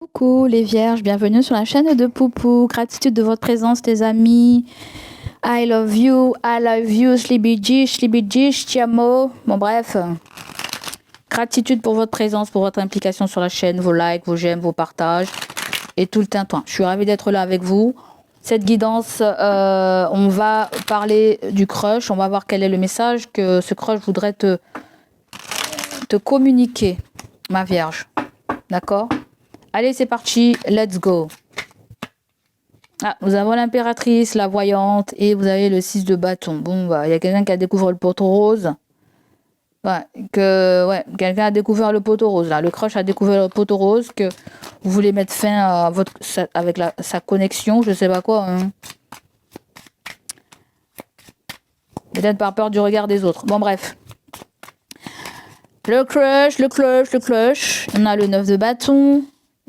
Coucou les vierges, bienvenue sur la chaîne de Poupou. Gratitude de votre présence les amis. I love you, Slibidji, Tiamo. Bon bref, gratitude pour votre présence, pour votre implication sur la chaîne, vos likes, vos j'aime, vos partages et tout le tintouin. Je suis ravie d'être là avec vous. Cette guidance, on va parler du crush, on va voir quel est le message que ce crush voudrait te communiquer, ma vierge. D'accord ? Allez, c'est parti, let's go. Ah, nous avons l'impératrice, la voyante, et vous avez le 6 de bâton. Bon, bah, il y a quelqu'un qui a découvert le poteau rose. Quelqu'un a découvert le poteau rose, là. Le crush a découvert le poteau rose, que vous voulez mettre fin à avec sa connexion, je sais pas quoi. Hein. Peut-être par peur du regard des autres. Bon, bref. Le crush. On a le 9 de bâton.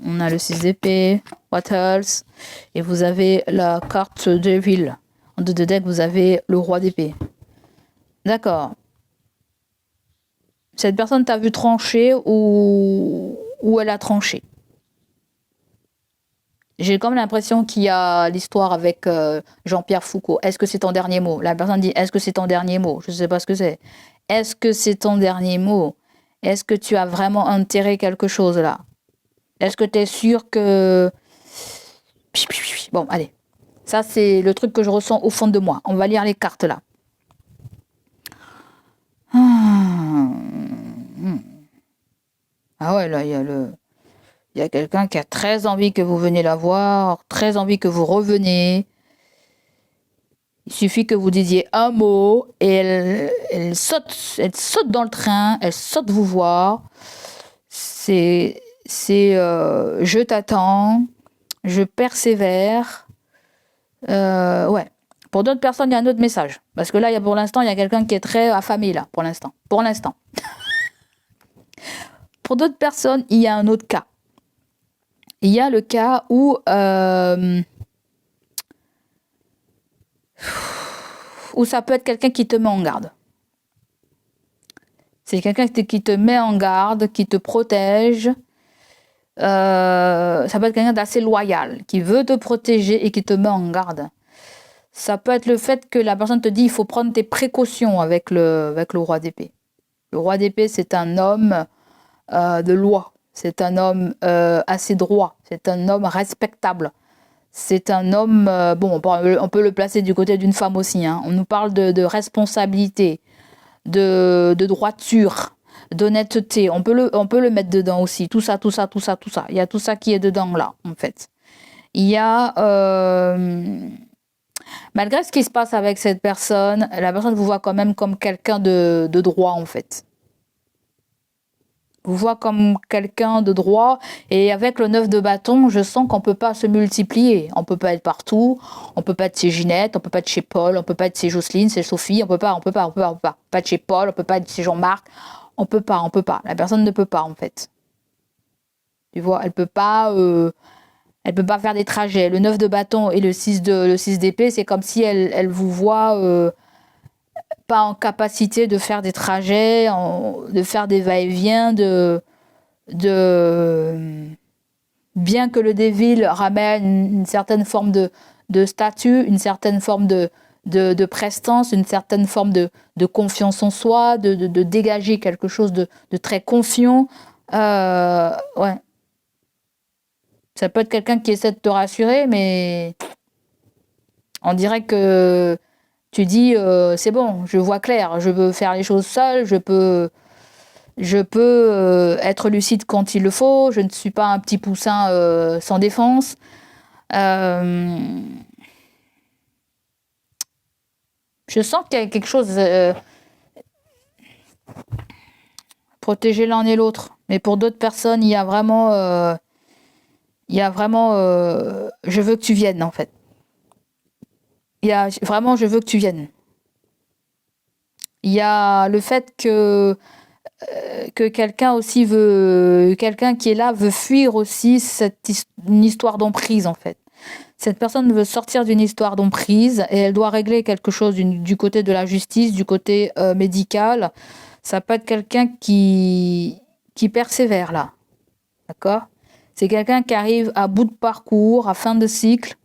On a le 6 d'épée, what else? Et vous avez la carte de ville. En deux de deck, vous avez le roi d'épée. D'accord. Cette personne t'a vu trancher ou elle a tranché. J'ai comme l'impression qu'il y a l'histoire avec Jean-Pierre Foucault. Est-ce que c'est ton dernier mot? La personne dit, est-ce que c'est ton dernier mot? Je ne sais pas ce que c'est. Est-ce que c'est ton dernier mot? Est-ce que tu as vraiment enterré quelque chose là? Est-ce que tu es sûr que... Bon, allez. Ça, c'est le truc que je ressens au fond de moi. On va lire les cartes, là. Ah ouais, là, il y a quelqu'un qui a très envie que vous veniez la voir, très envie que vous reveniez. Il suffit que vous disiez un mot et elle saute dans le train, elle saute vous voir. C'est je t'attends, je persévère. Ouais. Pour d'autres personnes, il y a un autre message. Parce que là, pour l'instant, il y a quelqu'un qui est très affamé, là, pour l'instant. Pour l'instant. Pour d'autres personnes, il y a un autre cas. Il y a le cas où ça peut être quelqu'un qui te met en garde. C'est quelqu'un qui te met en garde, qui te protège. Ça peut être quelqu'un d'assez loyal, qui veut te protéger et qui te met en garde. Ça peut être le fait que la personne te dit il faut prendre tes précautions avec le roi d'épée. Le roi d'épée, c'est un homme de loi. C'est un homme assez droit. C'est un homme respectable. C'est un homme... on peut le placer du côté d'une femme aussi. Hein. On nous parle de responsabilité, de droiture, d'honnêteté. On peut le mettre dedans aussi. Tout ça. Il y a tout ça qui est dedans là, en fait. Il y a... malgré ce qui se passe avec cette personne, la personne vous voit quand même comme quelqu'un de droit, en fait. Vous voit comme quelqu'un de droit. Et avec le 9 de bâton, je sens qu'on ne peut pas se multiplier. On ne peut pas être partout. On ne peut pas être chez Ginette, on ne peut pas être chez Paul, on ne peut pas être chez Jocelyne, chez Sophie. On peut pas. Pas être chez Paul, on ne peut pas être chez Jean-Marc. On peut pas. La personne ne peut pas, en fait. Tu vois, elle peut pas faire des trajets. Le 9 de bâton et le 6 d'épée, c'est comme si elle vous voit pas en capacité de faire des trajets, de faire des va-et-vient, bien que le Devil ramène une certaine forme de statut, une certaine forme de prestance, une certaine forme de confiance en soi, de dégager quelque chose de très confiant. Ouais. Ça peut être quelqu'un qui essaie de te rassurer, mais on dirait que tu dis c'est bon, je vois clair, je veux faire les choses seule, je peux être lucide quand il le faut, je ne suis pas un petit poussin sans défense. Je sens qu'il y a quelque chose protéger l'un et l'autre, mais pour d'autres personnes, il y a vraiment je veux que tu viennes, en fait. Il y a vraiment je veux que tu viennes. Il y a le fait que quelqu'un aussi quelqu'un qui est là veut fuir aussi une histoire d'emprise, en fait. Cette personne veut sortir d'une histoire d'emprise et elle doit régler quelque chose du côté de la justice, du côté médical. Ça peut être quelqu'un qui persévère là, d'accord ? C'est quelqu'un qui arrive à bout de parcours, à fin de cycle,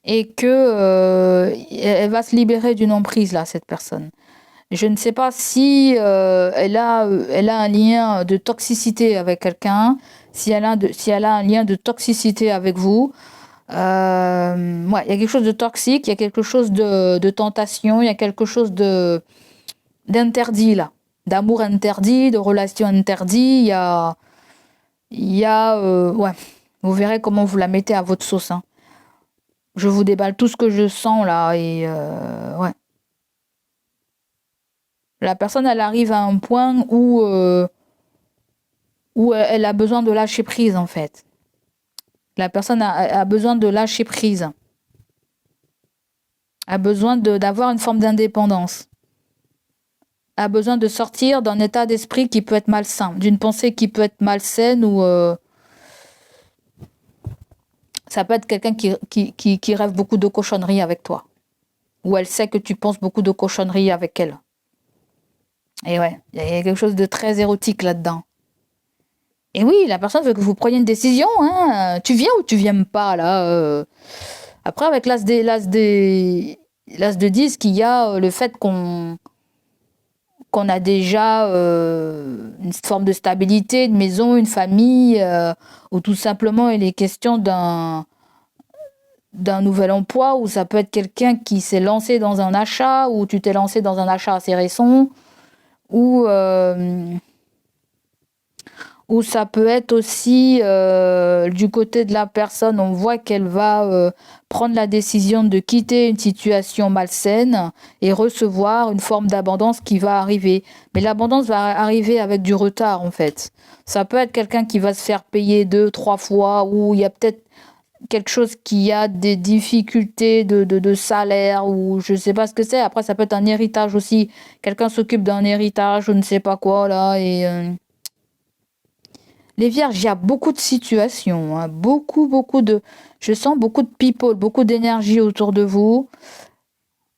et que elle va se libérer d'une emprise, là, cette personne. Je ne sais pas si elle a un lien de toxicité avec quelqu'un, si elle a un lien de toxicité avec vous. Ouais, il y a quelque chose de toxique, il y a quelque chose de tentation, il y a quelque chose d'interdit là, d'amour interdit, de relation interdit. Ouais, vous verrez comment vous la mettez à votre sauce. Hein. Je vous déballe tout ce que je sens là et ouais. La personne, elle arrive à un point où elle a besoin de lâcher prise en fait. La personne a besoin de lâcher prise, a besoin d'avoir une forme d'indépendance, a besoin de sortir d'un état d'esprit qui peut être malsain, d'une pensée qui peut être malsaine ou ça peut être quelqu'un qui rêve beaucoup de cochonneries avec toi, ou elle sait que tu penses beaucoup de cochonneries avec elle. Et ouais, il y a quelque chose de très érotique là-dedans. Et oui, la personne veut que vous preniez une décision. Hein. Tu viens ou tu viens pas là. Après, avec l'as de 10, il y a le fait qu'on a déjà une forme de stabilité, une maison, une famille, ou tout simplement il est question d'un nouvel emploi, ou ça peut être quelqu'un qui s'est lancé dans un achat, ou tu t'es lancé dans un achat assez récent, ou ça peut être aussi du côté de la personne, on voit qu'elle va prendre la décision de quitter une situation malsaine et recevoir une forme d'abondance qui va arriver. Mais l'abondance va arriver avec du retard en fait. Ça peut être quelqu'un qui va se faire payer 2-3 fois, ou il y a peut-être quelque chose qui a des difficultés de salaire, ou je sais pas ce que c'est. Après, ça peut être un héritage aussi. Quelqu'un s'occupe d'un héritage, je ne sais pas quoi là, et... Les vierges, il y a beaucoup de situations, hein, beaucoup de... Je sens beaucoup de people, beaucoup d'énergie autour de vous.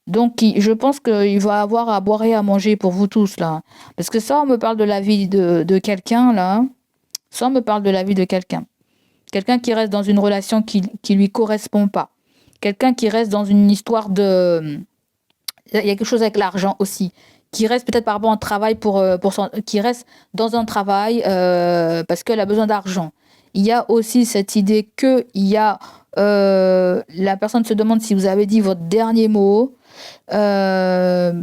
Donc, je pense qu'il va avoir à boire et à manger pour vous tous, là. Parce que ça, on me parle de la vie de quelqu'un, là. Ça, on me parle de la vie de quelqu'un. Quelqu'un qui reste dans une relation qui lui correspond pas. Quelqu'un qui reste dans une histoire de... Il y a quelque chose avec l'argent aussi, qui reste peut-être par rapport à un travail qui reste dans un travail parce qu'elle a besoin d'argent. Il y a aussi cette idée que la personne se demande si vous avez dit votre dernier mot. On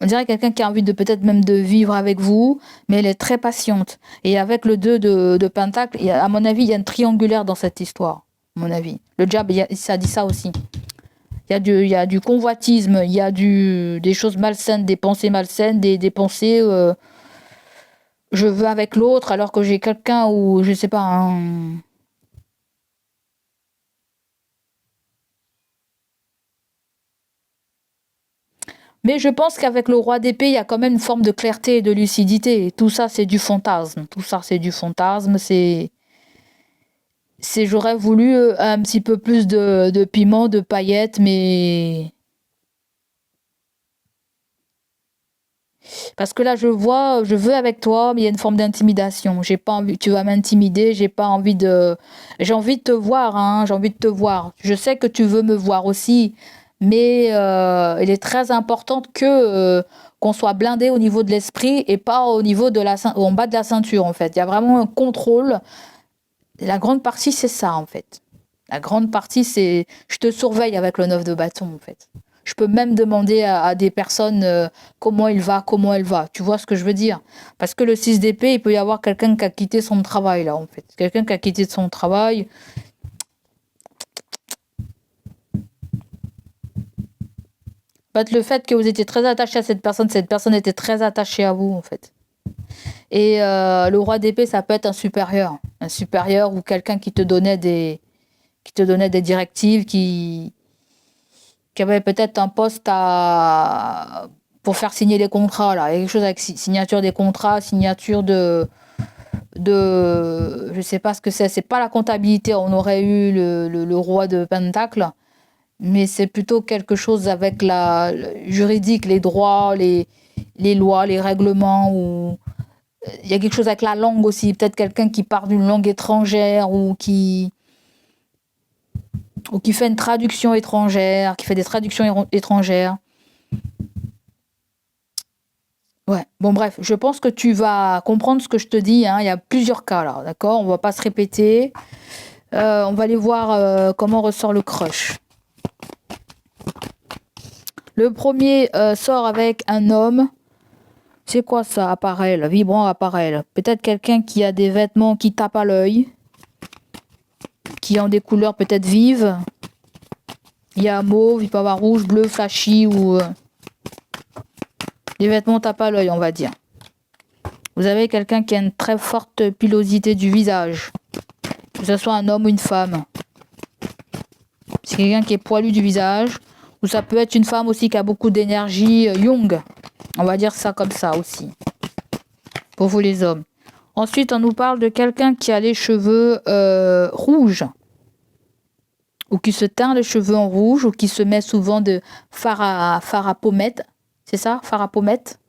dirait quelqu'un qui a envie de peut-être même de vivre avec vous, mais elle est très patiente. Et avec le 2 de Pentacle, à mon avis, il y a un triangulaire dans cette histoire, à mon avis. Le diable, ça dit ça aussi. Il y a du convoitisme, il y a des choses malsaines, des pensées malsaines, des pensées je veux avec l'autre alors que j'ai quelqu'un ou je sais pas. Hein. Mais je pense qu'avec le roi d'épée, il y a quand même une forme de clarté et de lucidité. Et tout ça, c'est du fantasme. Tout ça, c'est du fantasme. J'aurais voulu un petit peu plus de piment, de paillettes, mais parce que là, je veux avec toi, mais il y a une forme d'intimidation. J'ai pas envie, tu vas m'intimider, j'ai envie de te voir, hein, j'ai envie de te voir. Je sais que tu veux me voir aussi, mais il est très important qu'on soit blindé au niveau de l'esprit et pas au niveau en bas de la ceinture, en fait. Il y a vraiment un contrôle. La grande partie, c'est ça, en fait. La grande partie, c'est, je te surveille avec le 9 de bâton, en fait. Je peux même demander à des personnes comment il va, comment elle va. Tu vois ce que je veux dire? Parce que le 6 d'épée, il peut y avoir quelqu'un qui a quitté son travail, là, en fait. Quelqu'un qui a quitté son travail. Le fait que vous étiez très attaché à cette personne était très attachée à vous, en fait. Et le roi d'épée, ça peut être un supérieur. Un supérieur ou quelqu'un qui te donnait des directives, qui avait peut-être un poste pour faire signer les contrats, là. Il y a quelque chose avec signature des contrats, signature je sais pas ce que c'est pas la comptabilité, on aurait eu le roi de Pentacle, mais c'est plutôt quelque chose avec le juridique, les droits, les lois, les règlements, ou Il y a quelque chose avec la langue aussi. Peut-être quelqu'un qui parle d'une langue étrangère ou qui fait une traduction étrangère, qui fait des traductions étrangères. Ouais, bon bref, je pense que tu vas comprendre ce que je te dis, hein. Il y a plusieurs cas là, d'accord? On va pas se répéter. On va aller voir comment ressort le crush. Le premier sort avec un homme. C'est quoi ça, appareil, vibrant appareil? Peut-être quelqu'un qui a des vêtements qui tapent à l'œil, qui ont des couleurs peut-être vives. Il y a mauve, il peut y avoir rouge, bleu, flashy ou des vêtements tapent à l'œil, on va dire. Vous avez quelqu'un qui a une très forte pilosité du visage, que ce soit un homme ou une femme. C'est quelqu'un qui est poilu du visage, ou ça peut être une femme aussi qui a beaucoup d'énergie young. On va dire ça comme ça aussi, pour vous les hommes. Ensuite, on nous parle de quelqu'un qui a les cheveux rouges, ou qui se teint les cheveux en rouge, ou qui se met souvent de fard à pommette. C'est ça, fard à pommette,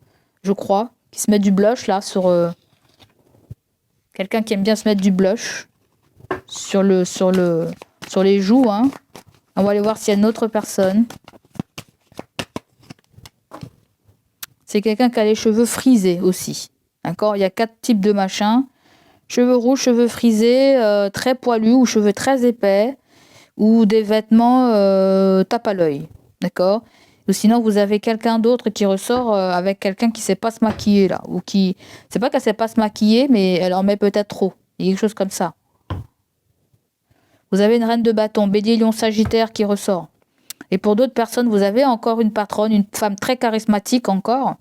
je crois. Qui se met du blush là sur... quelqu'un qui aime bien se mettre du blush sur les joues, hein. On va aller voir s'il y a une autre personne. C'est quelqu'un qui a les cheveux frisés aussi. D'accord? Il y a 4 types de machins. Cheveux rouges, cheveux frisés, très poilus ou cheveux très épais. Ou des vêtements tape à l'œil. D'accord? Ou sinon, vous avez quelqu'un d'autre qui ressort avec quelqu'un qui ne sait pas se maquiller là. Ou qui... C'est pas qu'elle ne sait pas se maquiller, mais elle en met peut-être trop. Il y a quelque chose comme ça. Vous avez une reine de bâton, bélier, lion, sagittaire qui ressort. Et pour d'autres personnes, vous avez encore une patronne, une femme très charismatique encore.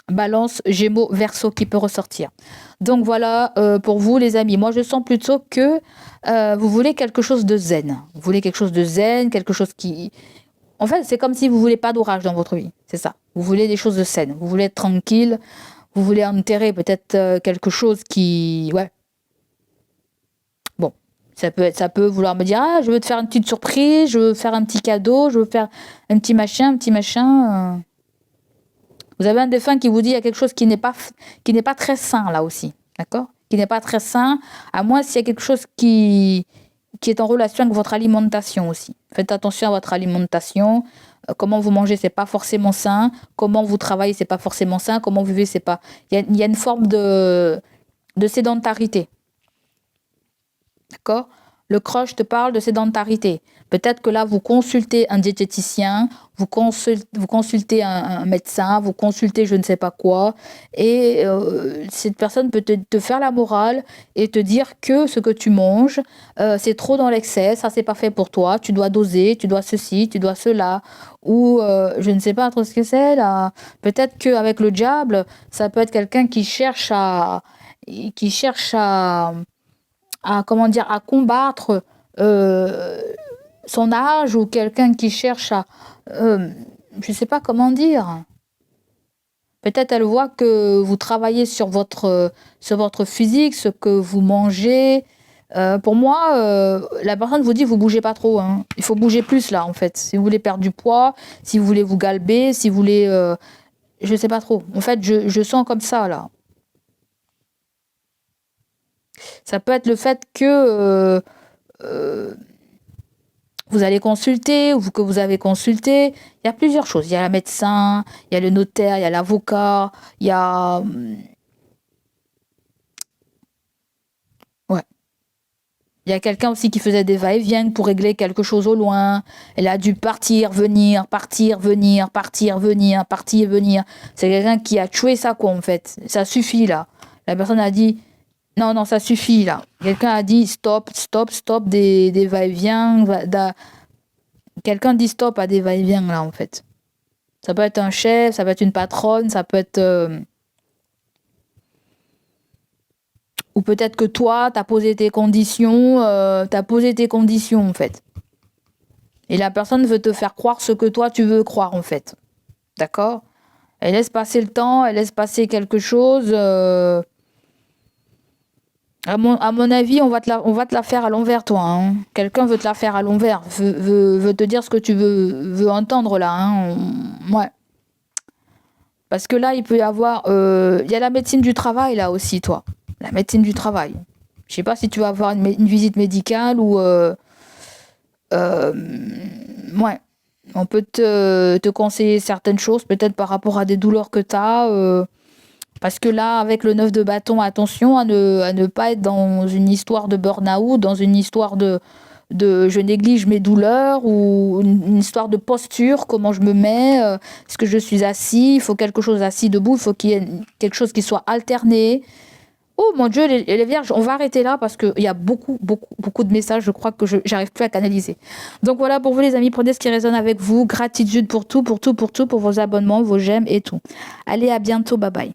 Balance, Gémeaux, Verseau qui peut ressortir. Donc voilà pour vous les amis. Moi je sens plutôt que vous voulez quelque chose de zen. Vous voulez quelque chose de zen, quelque chose qui... En fait c'est comme si vous voulez pas d'orage dans votre vie. C'est ça. Vous voulez des choses de zen. Vous voulez être tranquille. Vous voulez enterrer peut-être quelque chose qui... Ouais. Bon. Ça peut vouloir me dire, ah je veux te faire une petite surprise, je veux faire un petit cadeau, je veux faire un petit machin. Vous avez un défunt qui vous dit qu'il y a quelque chose qui n'est pas très sain là aussi, d'accord? Qui n'est pas très sain, à moins s'il y a quelque chose qui est en relation avec votre alimentation aussi. Faites attention à votre alimentation. Comment vous mangez, c'est pas forcément sain. Comment vous travaillez, c'est pas forcément sain. Comment vous vivez, c'est pas... Il y a une forme de sédentarité. D'accord? Le crush te parle de sédentarité. Peut-être que là, vous consultez un diététicien, vous consultez un médecin, vous consultez je ne sais pas quoi, et cette personne peut te faire la morale et te dire que ce que tu manges, c'est trop dans l'excès, ça c'est pas fait pour toi, tu dois doser, tu dois ceci, tu dois cela, ou je ne sais pas trop ce que c'est là. Peut-être qu'avec le diable, ça peut être quelqu'un qui cherche à comment dire, à combattre son âge, ou quelqu'un qui cherche à je sais pas comment dire. Peut-être elle voit que vous travaillez sur votre physique, ce que vous mangez. Pour moi, la personne vous dit vous bougez pas trop, hein. Il faut bouger plus là en fait. Si vous voulez perdre du poids, si vous voulez vous galber, si vous voulez je sais pas trop. En fait, je sens comme ça là. Ça peut être le fait que vous allez consulter, ou que vous avez consulté. Il y a plusieurs choses. Il y a le médecin, il y a le notaire, il y a l'avocat, il y a... Ouais. Il y a quelqu'un aussi qui faisait des va-et-vient pour régler quelque chose au loin. Elle a dû partir, venir, partir, venir, partir, venir, partir, venir. C'est quelqu'un qui a tué ça, quoi, en fait. Ça suffit, là. La personne a dit... Non, non, ça suffit là. Quelqu'un a dit stop, stop, stop des va-et-vient. Quelqu'un dit stop à des va-et-vient là en fait. Ça peut être un chef, ça peut être une patronne, ça peut être... Ou peut-être que toi, t'as posé tes conditions en fait. Et la personne veut te faire croire ce que toi tu veux croire en fait. D'accord? Elle laisse passer le temps, elle laisse passer quelque chose... À mon avis, on va te la faire à l'envers, toi, hein. Quelqu'un veut te la faire à l'envers, veut te dire ce que tu veux entendre là, hein. Ouais. Parce que là, il peut y avoir... Il y a la médecine du travail, là aussi, toi. La médecine du travail. Je sais pas si tu vas avoir une visite médicale ou... ouais. On peut te conseiller certaines choses, peut-être par rapport à des douleurs que tu as. Parce que là, avec le 9 de bâton, attention à ne pas être dans une histoire de burn-out, dans une histoire de je néglige mes douleurs ou une histoire de posture, comment je me mets, est-ce que je suis assis, il faut quelque chose assis debout, il faut qu'il y ait quelque chose qui soit alterné. Oh mon Dieu, les vierges, on va arrêter là parce qu'il y a beaucoup, beaucoup, beaucoup de messages, je crois que j'arrive plus à canaliser. Donc voilà, pour vous les amis, prenez ce qui résonne avec vous. Gratitude pour tout, pour tout, pour tout, pour vos abonnements, vos j'aime et tout. Allez, à bientôt, bye bye.